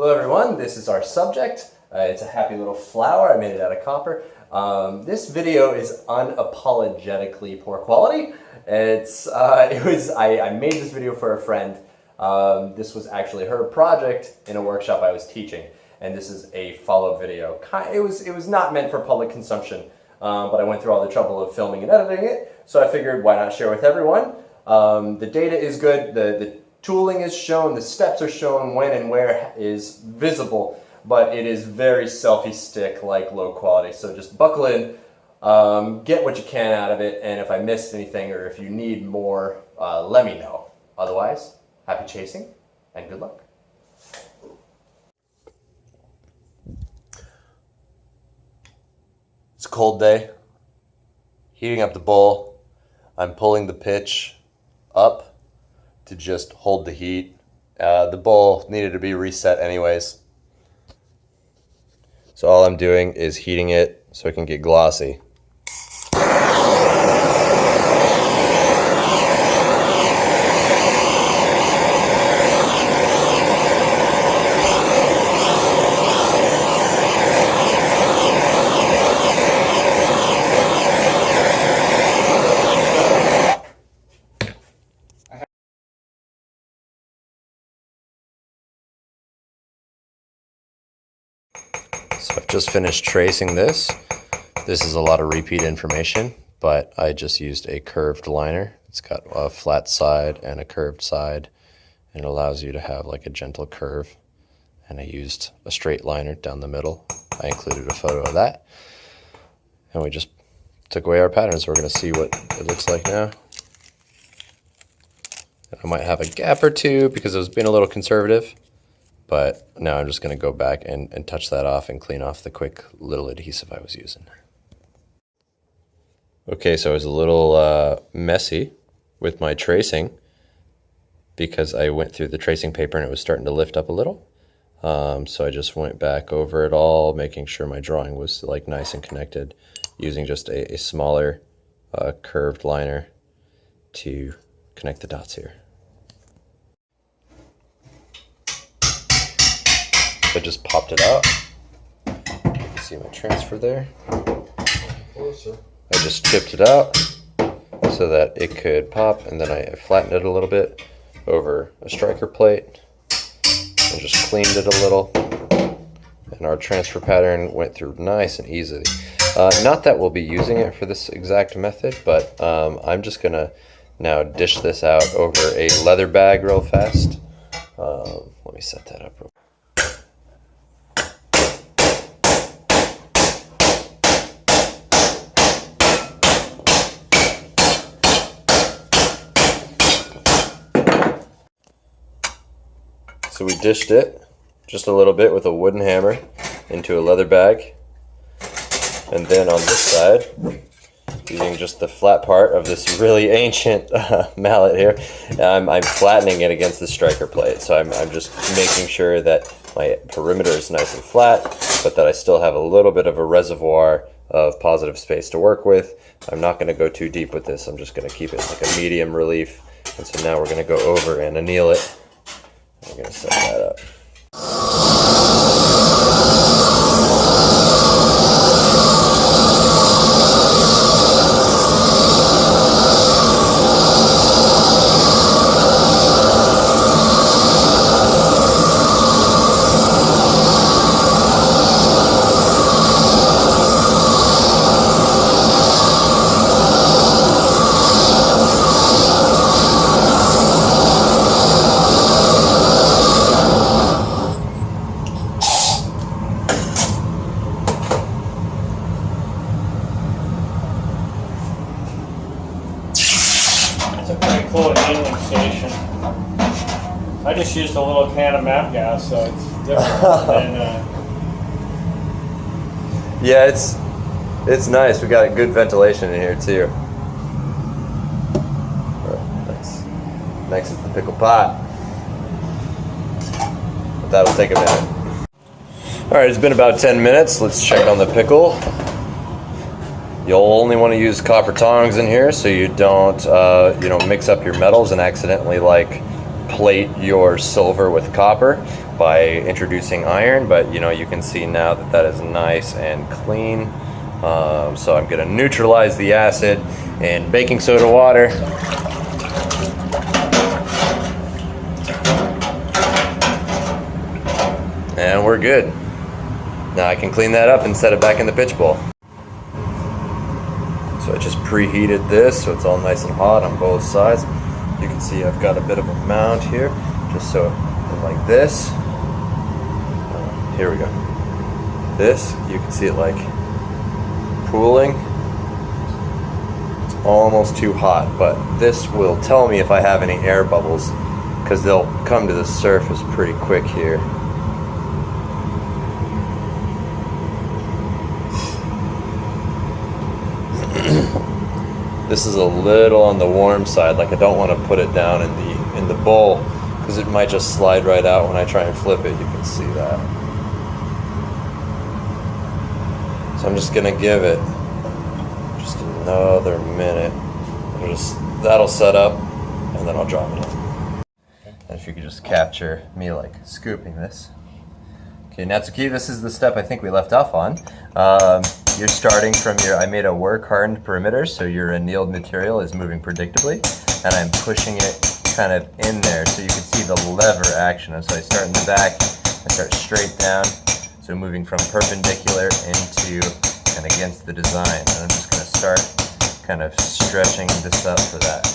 Hello everyone, this is our subject. It's a happy little flower. I made it out of copper. This video is unapologetically poor quality. I made this video for a friend. This was actually her project in a workshop I was teaching, and this is a follow-up video. It was not meant for public consumption, but I went through all the trouble of filming and editing it, so I figured why not share with everyone. The data is good, the tooling is shown, the steps are shown, when and where is visible, but it is very selfie stick like low quality. So just buckle in, get what you can out of it, and if I missed anything or if you need more, let me know. Otherwise, happy chasing and good luck. It's a cold day, heating up the bowl. I'm pulling the pitch up to just hold the heat. The bowl needed to be reset anyways. So all I'm doing is heating it so it can get glossy. So I've just finished tracing this. This is a lot of repeat information, but I just used a curved liner. It's got a flat side and a curved side, and it allows you to have like a gentle curve. And I used a straight liner down the middle. I included a photo of that. And we just took away our patterns. We're gonna see what it looks like now. I might have a gap or two because I was being a little conservative. But now I'm just going to go back and touch that off and clean off the quick little adhesive I was using. Okay, so I was a little messy with my tracing because I went through the tracing paper and it was starting to lift up a little. So I just went back over it all, making sure my drawing was like nice and connected, using just a smaller curved liner to connect the dots here. I just popped it out. You can see my transfer there. Closer. I just chipped it out so that it could pop, and then I flattened it a little bit over a striker plate and just cleaned it a little. And our transfer pattern went through nice and easily. Not that we'll be using it for this exact method, but I'm just gonna now dish this out over a leather bag real fast. Let me set that up real quick. So we dished it just a little bit with a wooden hammer into a leather bag. And then on this side, using just the flat part of this really ancient mallet here, I'm flattening it against the striker plate. So I'm just making sure that my perimeter is nice and flat, but that I still have a little bit of a reservoir of positive space to work with. I'm not going to go too deep with this. I'm just going to keep it like a medium relief. And so now we're going to go over and anneal it. We're going to set that up. It's a pretty cool annealing station. I just used a little can of map gas, so it's different than. Yeah, it's nice. We got good ventilation in here too. Nice. Next is the pickle pot. But that'll take a minute. All right, it's been about 10 minutes. Let's check on the pickle. You'll only want to use copper tongs in here so you don't, mix up your metals and accidentally plate your silver with copper. by introducing iron, but you know, you can see now that that is nice and clean. So I'm gonna neutralize the acid in baking soda water. And we're good. Now I can clean that up and set it back in the pitch bowl. So I just preheated this so it's all nice and hot on both sides. You can see I've got a bit of a mound here, just so like this. Here we go. This, you can see it like pooling. It's almost too hot, but this will tell me if I have any air bubbles, because they'll come to the surface pretty quick here. This is a little on the warm side, like I don't want to put it down in the bowl because it might just slide right out when I try and flip it. You can see that. So I'm just gonna give it just another minute. That'll set up, and then I'll drop it in. And if you could just capture me like scooping this. Okay, Natsuki, this is the step I think we left off on. You're starting from I made a work hardened perimeter, so your annealed material is moving predictably, and I'm pushing it kind of in there so you can see the lever action. And so I start in the back, I start straight down, so moving from perpendicular into and against the design. And I'm just going to start kind of stretching this up for that.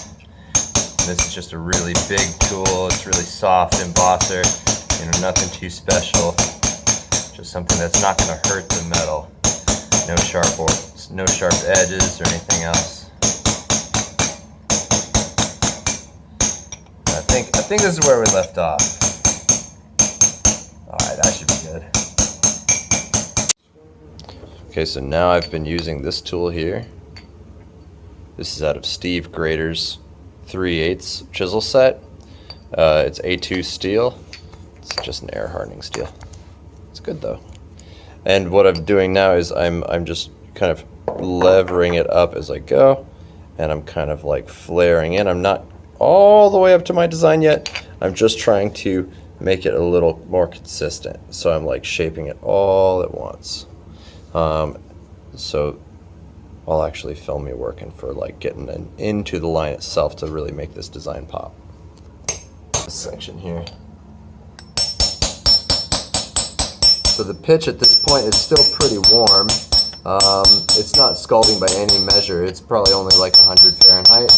And this is just a really big tool. It's really soft embosser, you know, nothing too special. Just something that's not going to hurt the metal. No sharp edges or anything else. I think this is where we left off. All right, that should be good. Okay, so now I've been using this tool here. This is out of Steve Grader's 3/8 chisel set. It's A2 steel. It's just an air hardening steel. It's good though. And what I'm doing now is I'm just kind of levering it up as I go, and I'm kind of like flaring in. I'm not all the way up to my design yet. I'm just trying to make it a little more consistent. So I'm like shaping it all at once. So I'll actually film me working for like getting into the line itself to really make this design pop. This section here. So the pitch at this point is still pretty warm. It's not scalding by any measure. It's probably only like 100 Fahrenheit,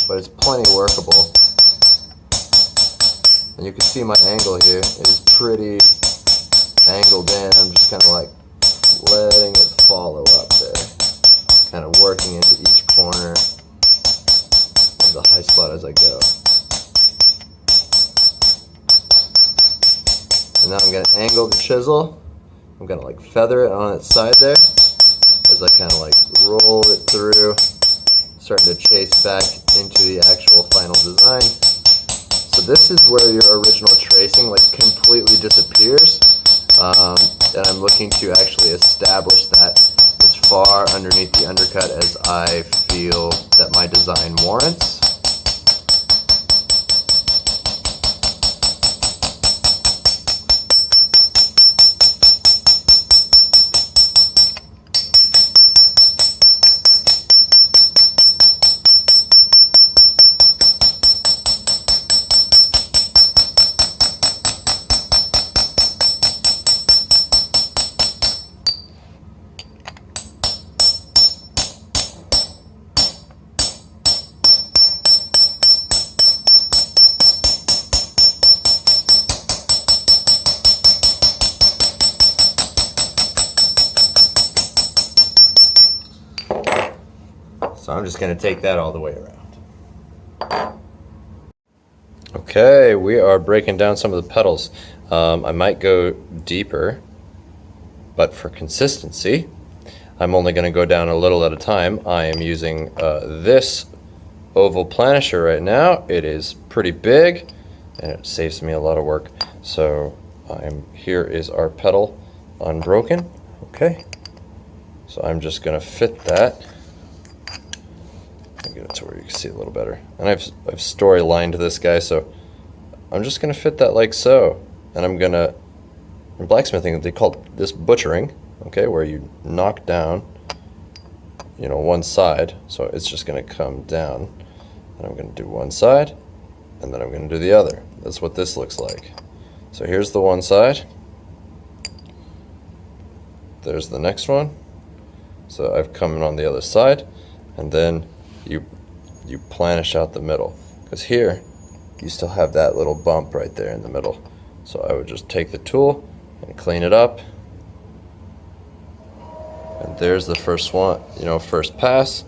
but it's plenty workable. And you can see my angle here is pretty angled in. I'm just kind of like letting it follow up there, kind of working into each corner of the high spot as I go. And now I'm going to angle the chisel. I'm going to like feather it on its side there as I kind of like roll it through, starting to chase back into the actual final design. So this is where your original tracing like completely disappears. And I'm looking to actually establish that as far underneath the undercut as I feel that my design warrants. So I'm just going to take that all the way around. Okay, we are breaking down some of the petals. I might go deeper, but for consistency, I'm only going to go down a little at a time. I am using this oval planisher right now. It is pretty big, and it saves me a lot of work. So here is our petal unbroken. Okay, so I'm just going to fit that. Get it to where you can see it a little better. And I've story lined this guy, so I'm just going to fit that like so. And I'm going to, in blacksmithing, they call this butchering, okay, where you knock down, you know, one side. So it's just going to come down. And I'm going to do one side, and then I'm going to do the other. That's what this looks like. So here's the one side. There's the next one. So I've come in on the other side, and then you planish out the middle. Because here, you still have that little bump right there in the middle. So I would just take the tool and clean it up. And there's the first one, you know, first pass.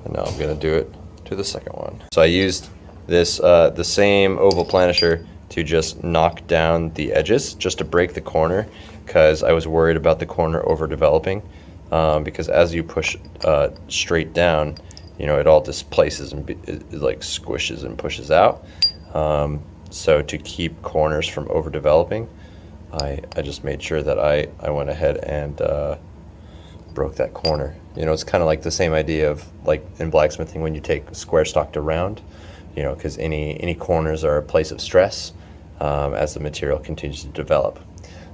And now I'm gonna do it to the second one. So I used this, the same oval planisher to just knock down the edges, just to break the corner, because I was worried about the corner overdeveloping. Because as you push straight down, you know, it all displaces and it like squishes and pushes out. So to keep corners from overdeveloping, I just made sure that I went ahead and broke that corner. You know, it's kind of like the same idea of like in blacksmithing when you take square stock to round, you know, because any corners are a place of stress as the material continues to develop.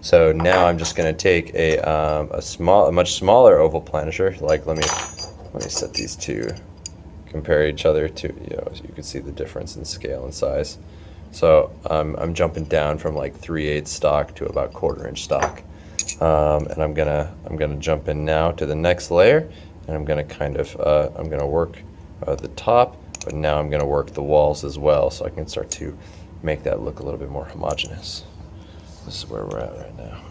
So now I'm just going to take a much smaller oval planisher. Like let me set these two, compare each other to, you know, so you can see the difference in scale and size. So I'm jumping down from like 3/8 stock to about 1/4 inch stock, and I'm gonna jump in now to the next layer, and I'm gonna kind of I'm gonna work the top, but now I'm gonna work the walls as well, so I can start to make that look a little bit more homogeneous. This is where we're at right now.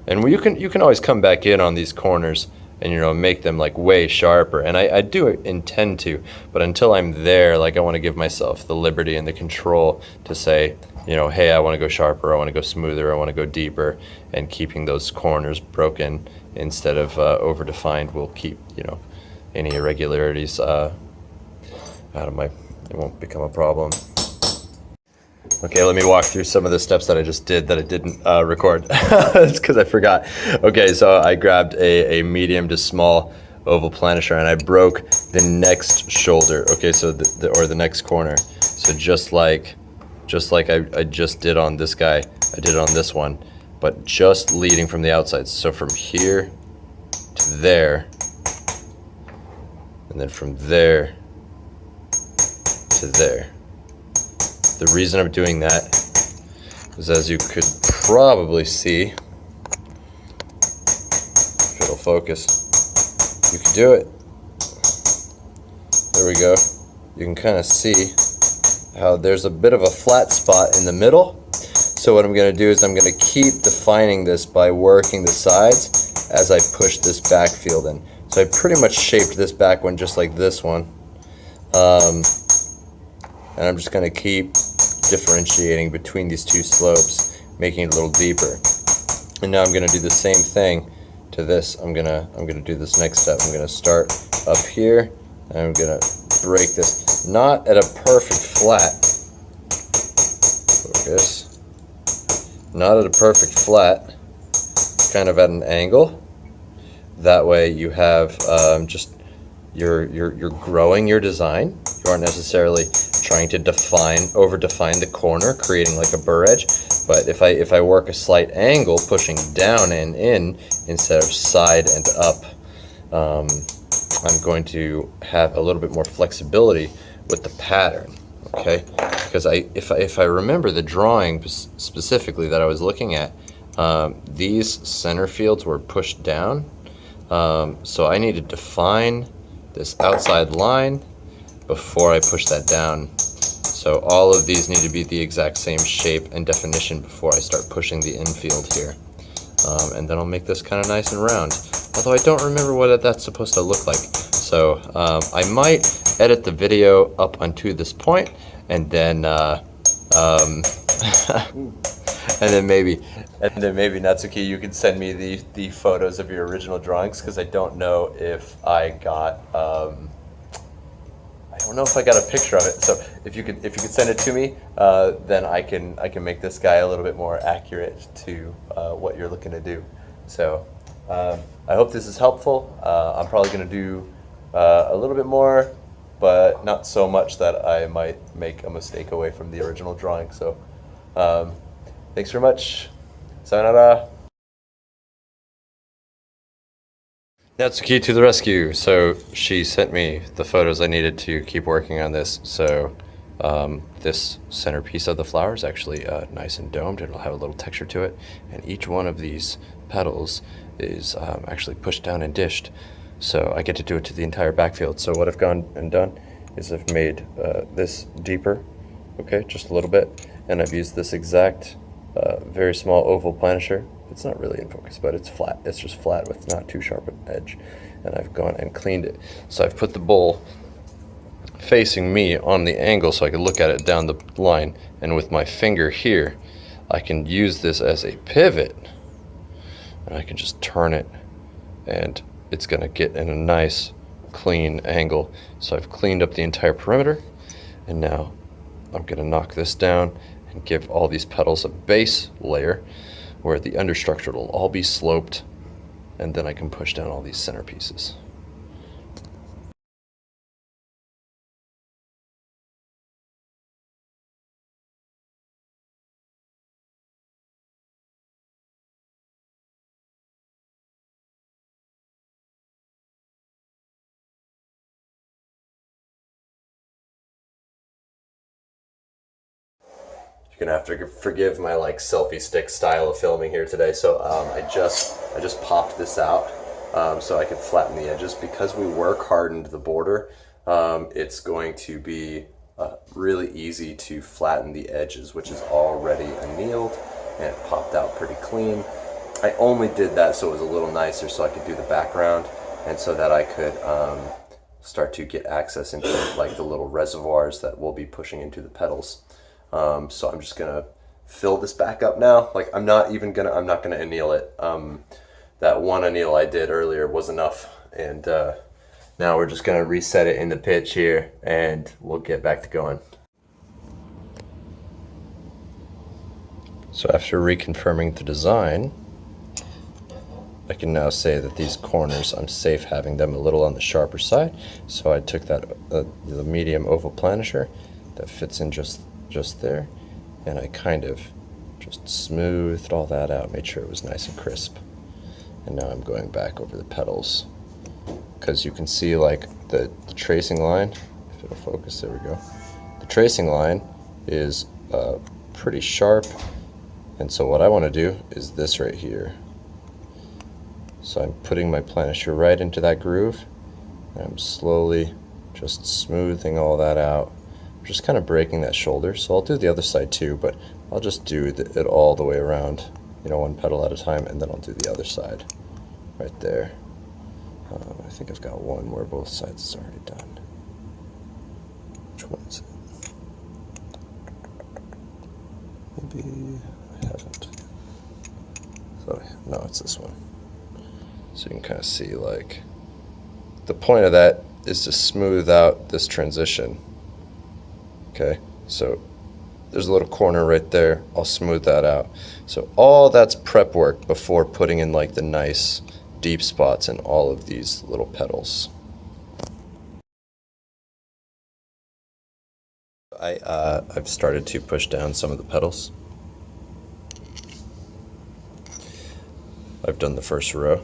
And you can always come back in on these corners and, you know, make them like way sharper. And I do intend to, but until I'm there, like I want to give myself the liberty and the control to say, you know, hey, I want to go sharper, I want to go smoother, I want to go deeper, and keeping those corners broken instead of over-defined will keep, you know, any irregularities out of it won't become a problem. Okay, let me walk through some of the steps that I just did that I didn't record. It's because I forgot. Okay, so I grabbed a medium to small oval planisher and I broke the next shoulder. Okay, so the next corner. So just like I just did on this guy, I did it on this one, but just leading from the outside. So from here to there, and then from there to there. The reason I'm doing that is, as you could probably see, if it'll focus, you can do it. There we go. You can kind of see how there's a bit of a flat spot in the middle. So what I'm going to do is I'm going to keep defining this by working the sides as I push this back field in. So I pretty much shaped this back one just like this one. And I'm just going to keep differentiating between these two slopes, making it a little deeper. And now I'm going to do the same thing to this. I'm gonna do this next step. I'm going to start up here, and I'm going to break this, not at a perfect flat. Focus. Not at a perfect flat, kind of at an angle. That way you have just you're growing your design. You aren't necessarily trying to over-define the corner, creating like a burr edge. But if I work a slight angle, pushing down and in instead of side and up, I'm going to have a little bit more flexibility with the pattern. Okay, because if I remember the drawing specifically that I was looking at, these center fields were pushed down, so I need to define this outside line before I push that down. So all of these need to be the exact same shape and definition before I start pushing the infield here. And then I'll make this kind of nice and round. Although I don't remember what that's supposed to look like. So I might edit the video up unto this point, and then and then maybe Natsuki, you can send me the photos of your original drawings, because I don't know if I got a picture of it. So if you could send it to me, then I can make this guy a little bit more accurate to what you're looking to do. So I hope this is helpful. I'm probably going to do a little bit more but not so much that I might make a mistake away from the original drawing. So thanks very much. Sayonara. Natsuki to the rescue. So she sent me the photos I needed to keep working on this. So this centerpiece of the flower is actually nice and domed. It'll have a little texture to it. And each one of these petals is actually pushed down and dished. So I get to do it to the entire backfield. So what I've gone and done is I've made this deeper, okay, just a little bit. And I've used this exact very small oval planisher. It's not really in focus, but it's flat. It's just flat with not too sharp an edge. And I've gone and cleaned it. So I've put the bowl facing me on the angle so I can look at it down the line. And with my finger here, I can use this as a pivot. And I can just turn it, and it's gonna get in a nice, clean angle. So I've cleaned up the entire perimeter, and now I'm gonna knock this down and give all these petals a base layer where the understructure will all be sloped, and then I can push down all these centerpieces. You're gonna have to forgive my like selfie stick style of filming here today. So I just popped this out so I could flatten the edges. Because we work hardened the border, it's going to be really easy to flatten the edges, which is already annealed, and it popped out pretty clean. I only did that so it was a little nicer, so I could do the background, and so that I could start to get access into like the little reservoirs that we'll be pushing into the petals. So I'm just gonna fill this back up now. Like I'm not gonna anneal it. That one anneal I did earlier was enough, and now we're just gonna reset it in the pitch here, and we'll get back to going. So after reconfirming the design, I can now say that these corners, I'm safe having them a little on the sharper side. So I took that the medium oval planisher that fits in just there, and I kind of just smoothed all that out, made sure it was nice and crisp. And now I'm going back over the petals, because you can see like the tracing line, if it'll focus, there we go. The tracing line is pretty sharp, and so what I want to do is this right here. So I'm putting my planisher right into that groove, and I'm slowly just smoothing all that out. Just kind of breaking that shoulder. So I'll do the other side too, but I'll just do it all the way around, you know, one petal at a time, and then I'll do the other side right there. I think I've got one where both sides is already done. Which one is it? Maybe I haven't. No, it's this one. So you can kind of see, like, the point of that is to smooth out this transition. Okay, so there's a little corner right there. I'll smooth that out. So all that's prep work before putting in like the nice deep spots in all of these little petals. I've started to push down some of the petals. I've done the first row.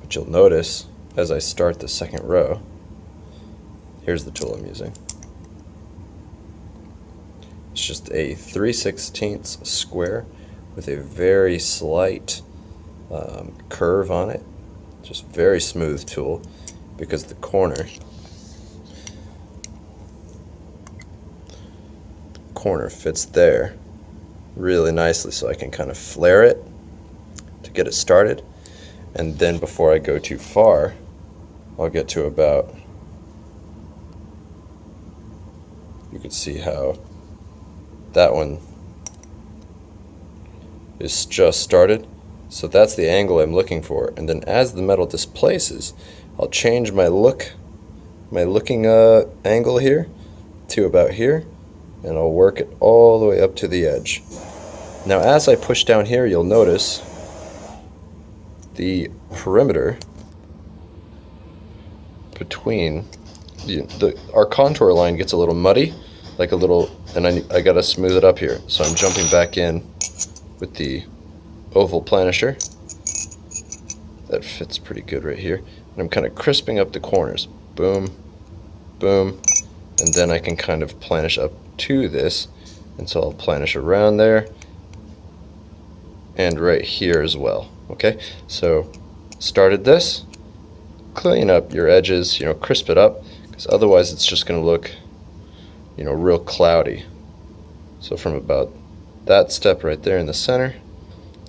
But you'll notice as I start the second row, here's the tool I'm using. It's just a 3/16 square with a very slight curve on it. Just very smooth tool, because the corner fits there really nicely, so I can kind of flare it to get it started. And then before I go too far, I'll get to about, you can see how that one is just started. So that's the angle I'm looking for. And then as the metal displaces, I'll change my looking angle here to about here, and I'll work it all the way up to the edge. Now as I push down here, you'll notice the perimeter between our contour line gets a little muddy, like a little, and I gotta smooth it up here. So I'm jumping back in with the oval planisher. That fits pretty good right here. And I'm kind of crisping up the corners. Boom, boom, and then I can kind of planish up to this. And so I'll planish around there and right here as well. Okay, so started this. Clean up your edges, crisp it up, because otherwise it's just going to look, real cloudy. So from about that step right there in the center,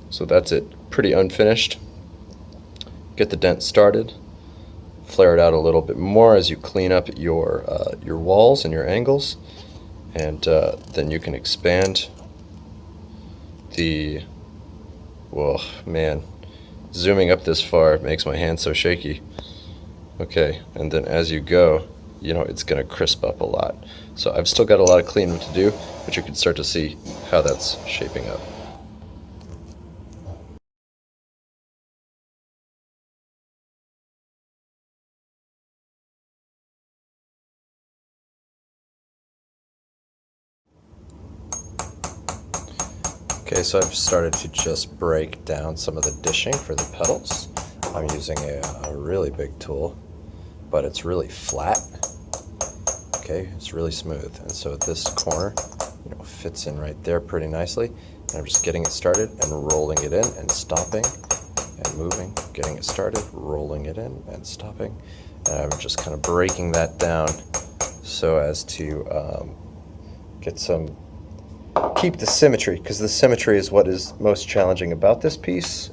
so that's it, pretty unfinished. Get the dent started, flare it out a little bit more as you clean up your walls and your angles, and then you can expand the, whoa, man, zooming up this far makes my hand so shaky. Okay, and then as you go, it's going to crisp up a lot. So I've still got a lot of cleaning to do, but you can start to see how that's shaping up. Okay, so I've started to just break down some of the dishing for the petals. I'm using a really big tool, but it's really flat. Okay, it's really smooth, and so this corner, fits in right there pretty nicely. And I'm just getting it started and rolling it in and stopping and moving, getting it started, rolling it in and stopping, and I'm just kind of breaking that down so as to keep the symmetry, because the symmetry is what is most challenging about this piece.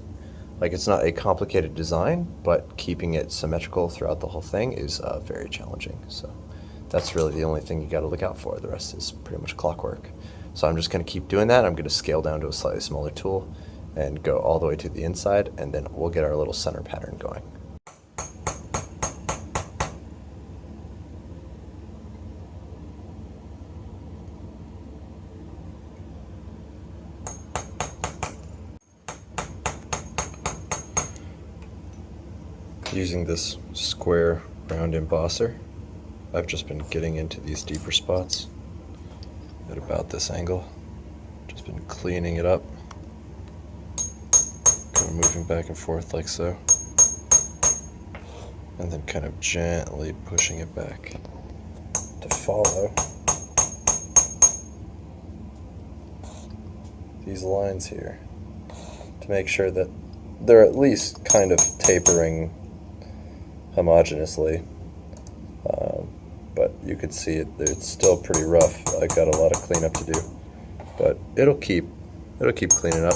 Like, it's not a complicated design, but keeping it symmetrical throughout the whole thing is very challenging. So that's really the only thing you got to look out for. The rest is pretty much clockwork. So I'm just going to keep doing that. I'm going to scale down to a slightly smaller tool and go all the way to the inside, and then we'll get our little center pattern going. Using this square round embosser, I've just been getting into these deeper spots at about this angle. Just been cleaning it up, kind of moving back and forth like so, and then kind of gently pushing it back to follow these lines here to make sure that they're at least kind of tapering homogeneously, but you could see it's still pretty rough. I got a lot of cleanup to do, but it'll keep cleaning up.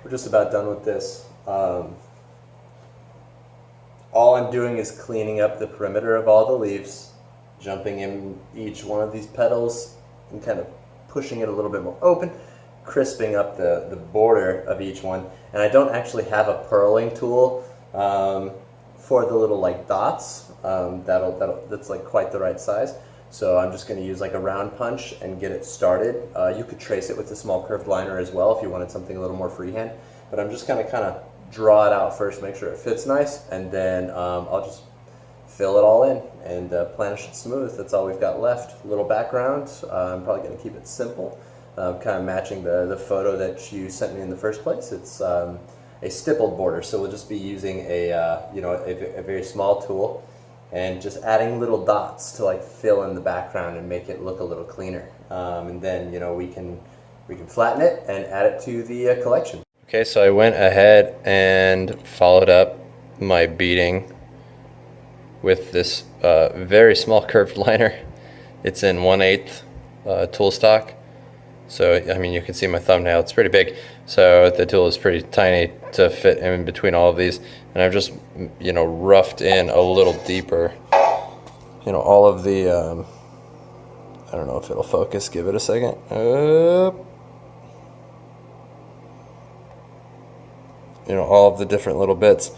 We're just about done with this. All I'm doing is cleaning up the perimeter of all the leaves, jumping in each one of these petals and kind of pushing it a little bit more open, crisping up the border of each one. And I don't actually have a purling tool for the little like dots. That's like quite the right size. So I'm just going to use like a round punch and get it started. You could trace it with a small curved liner as well if you wanted something a little more freehand. But I'm just going to kind of draw it out first, make sure it fits nice, and then I'll just fill it all in and planish it smooth. That's all we've got left. Little background. I'm probably going to keep it simple, kind of matching the photo that you sent me in the first place. It's a stippled border, so we'll just be using a very small tool and just adding little dots to like fill in the background and make it look a little cleaner. And then we can flatten it and add it to the collection. Okay, so I went ahead and followed up my beading with this very small curved liner. It's in 1/8 tool stock. So, I mean, you can see my thumbnail, it's pretty big. So the tool is pretty tiny to fit in between all of these. And I've just, roughed in a little deeper, all of the, I don't know if it'll focus, give it a second. All of the different little bits.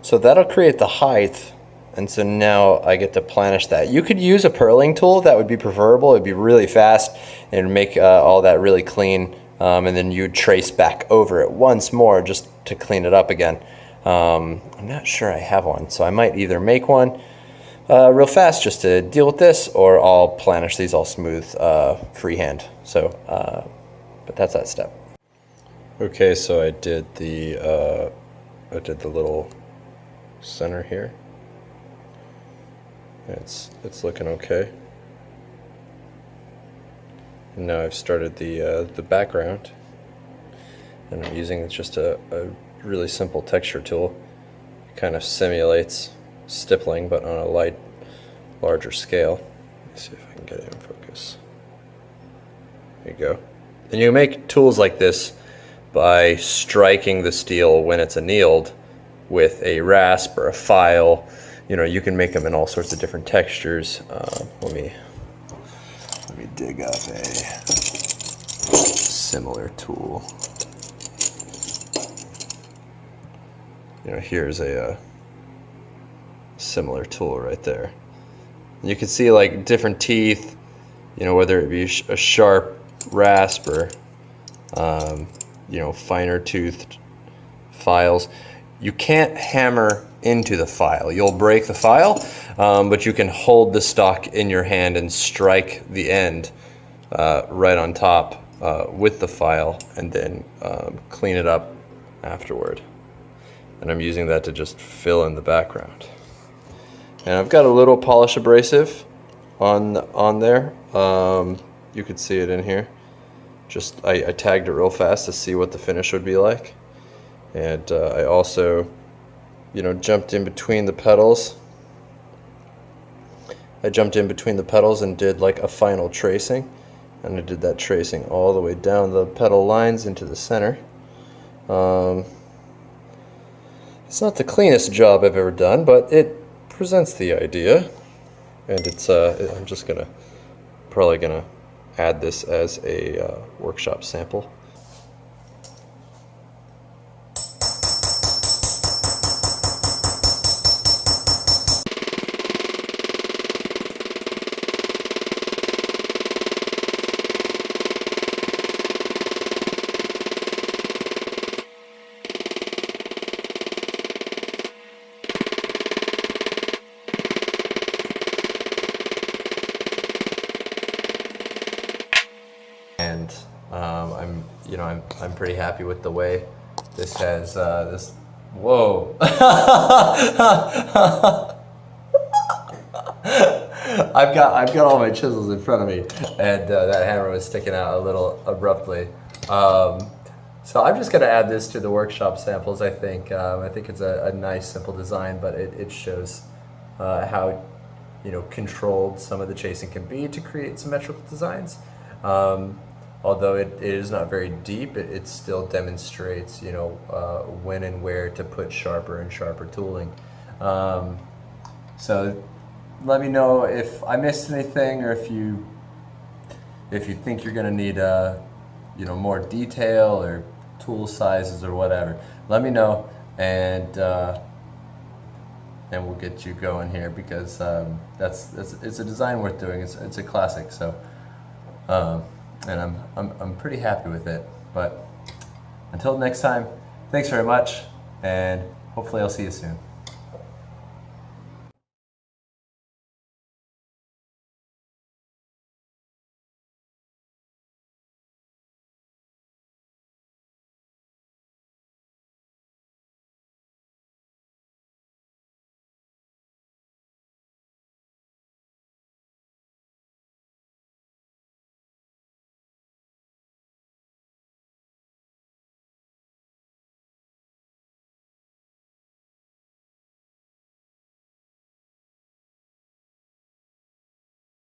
So that'll create the height, and so now I get to planish that. You could use a purling tool, that would be preferable. It'd be really fast and make all that really clean, and then you'd trace back over it once more just to clean it up again. I'm not sure I have one, so I might either make one real fast just to deal with this, or I'll planish these all smooth freehand. So, but that's that step. Okay, so I did the little center here. It's looking okay. And now I've started the background, and I'm using just a really simple texture tool. It kind of simulates stippling, but on a larger scale. Let's see if I can get it in focus. There you go. And you make tools like this by striking the steel when it's annealed with a rasp or a file. You know, you can make them in all sorts of different textures. Let me dig up a similar tool. You know, here's a similar tool right there. You can see like different teeth, you know, whether it be a sharp rasp or you know, finer toothed files. You can't hammer into the file. You'll break the file, but you can hold the stock in your hand and strike the end right on top with the file, and then clean it up afterward. And I'm using that to just fill in the background. And I've got a little polish abrasive on there. You could see it in here. Just I tagged it real fast to see what the finish would be like. And I also, you know, jumped in between the petals. I jumped in between the petals and did like a final tracing. And I did that tracing all the way down the petal lines into the center. It's not the cleanest job I've ever done, but it presents the idea. And it's I'm just probably gonna add this as a workshop sample. And I'm pretty happy with the way this has this. Whoa! I've got all my chisels in front of me, and that hammer was sticking out a little abruptly. So I'm just gonna add this to the workshop samples. I think it's a nice, simple design, but it shows how controlled some of the chasing can be to create symmetrical designs. Although it is not very deep, it still demonstrates, when and where to put sharper and sharper tooling. So let me know if I missed anything, or if you think you're gonna need more detail or tool sizes or whatever. Let me know, and we'll get you going here, because it's a design worth doing. It's a classic. So. And I'm pretty happy with it. But until next time, thanks very much, and hopefully I'll see you soon.